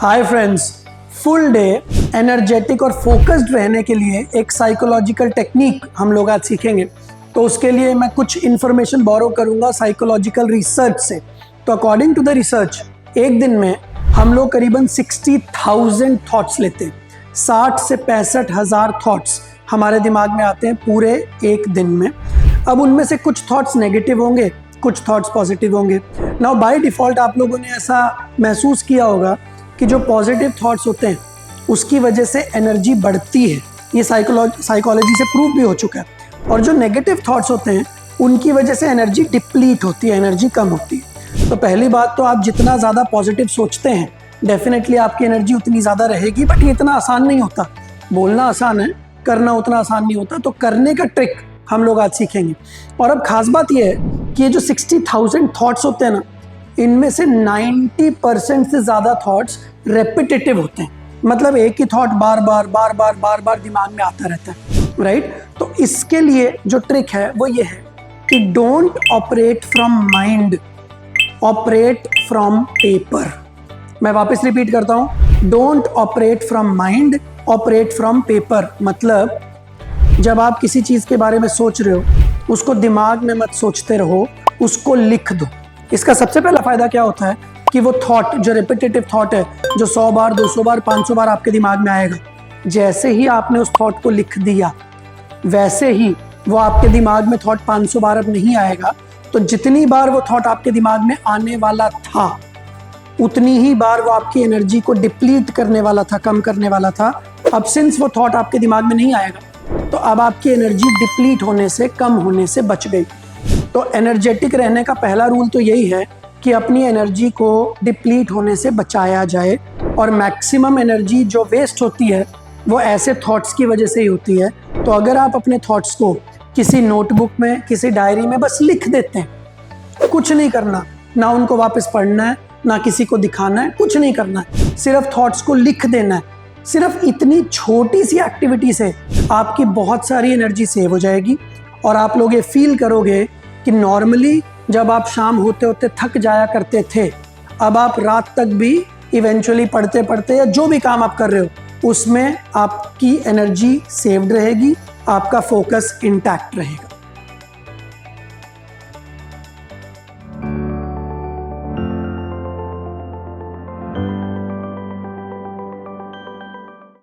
Hi friends, full day energetic और focused रहने के लिए एक साइकोलॉजिकल टेक्निक हम लोग आज सीखेंगे। तो उसके लिए मैं कुछ इन्फॉर्मेशन बोरो करूंगा साइकोलॉजिकल रिसर्च से। तो अकॉर्डिंग टू द रिसर्च, एक दिन में हम लोग करीबन 60,000 थॉट्स लेते हैं। 60 से 65,000 थॉट्स हमारे दिमाग में आते हैं पूरे एक दिन में। अब उनमें से कुछ थॉट्स नेगेटिव होंगे, कुछ थॉट्स पॉजिटिव होंगे। नाउ बाय डिफ़ॉल्ट आप लोगों ने ऐसा महसूस किया होगा कि जो पॉजिटिव थॉट्स होते हैं उसकी वजह से एनर्जी बढ़ती है। ये साइकोलॉजी से प्रूव भी हो चुका है। और जो नेगेटिव थॉट्स होते हैं उनकी वजह से एनर्जी डिप्लीट होती है, एनर्जी कम होती है। तो पहली बात तो आप जितना ज़्यादा पॉजिटिव सोचते हैं डेफिनेटली आपकी एनर्जी उतनी ज़्यादा रहेगी। बट ये इतना आसान नहीं होता। बोलना आसान है, करना उतना आसान नहीं होता। तो करने का ट्रिक हम लोग आज सीखेंगे। और अब खास बात यह है कि ये जो 60,000 थॉट्स होते हैं ना, इनमें से 90% से ज़्यादा थॉट्स रेपिटेटिव होते हैं। मतलब एक ही थॉट बार बार दिमाग में आता रहता है, राइट। तो इसके लिए जो ट्रिक है वो ये है कि don't operate from mind, operate from paper. मैं वापस रिपीट करता हूँ, don't operate from mind, operate from paper. मतलब जब आप किसी चीज़ के बारे में सोच रहे हो उसको दिमाग में मत सोचते रहो, उसको लिख दो। इसका सबसे पहला फ़ायदा क्या होता है कि वो थॉट जो रिपीटेटिव थॉट है, जो 100 बार 200 बार 500 बार आपके दिमाग में आएगा, जैसे ही आपने उस थॉट को लिख दिया वैसे ही वो आपके दिमाग में थॉट 500 बार अब नहीं आएगा। तो जितनी बार वो थॉट आपके दिमाग में आने वाला था उतनी ही बार वो आपकी एनर्जी को डिप्लीट करने वाला था, कम करने वाला था। अब सिंस वो थॉट आपके दिमाग में नहीं आएगा तो अब आपकी एनर्जी डिप्लीट होने से, कम होने से बच गई। तो एनर्जेटिक रहने का पहला रूल तो यही है कि अपनी एनर्जी को डिप्लीट होने से बचाया जाए। और मैक्सिमम एनर्जी जो वेस्ट होती है वो ऐसे थॉट्स की वजह से ही होती है। तो अगर आप अपने थॉट्स को किसी नोटबुक में, किसी डायरी में बस लिख देते हैं, कुछ नहीं करना, ना उनको वापस पढ़ना है, ना किसी को दिखाना है, कुछ नहीं करना है, सिर्फ थॉट्स को लिख देना है। सिर्फ इतनी छोटी सी एक्टिविटी से आपकी बहुत सारी एनर्जी सेव हो जाएगी। और आप लोग ये फील करोगे कि नॉर्मली जब आप शाम होते होते थक जाया करते थे, अब आप रात तक भी इवेंचुअली पढ़ते पढ़ते या जो भी काम आप कर रहे हो उसमें आपकी एनर्जी सेव्ड रहेगी, आपका फोकस इंटैक्ट रहेगा।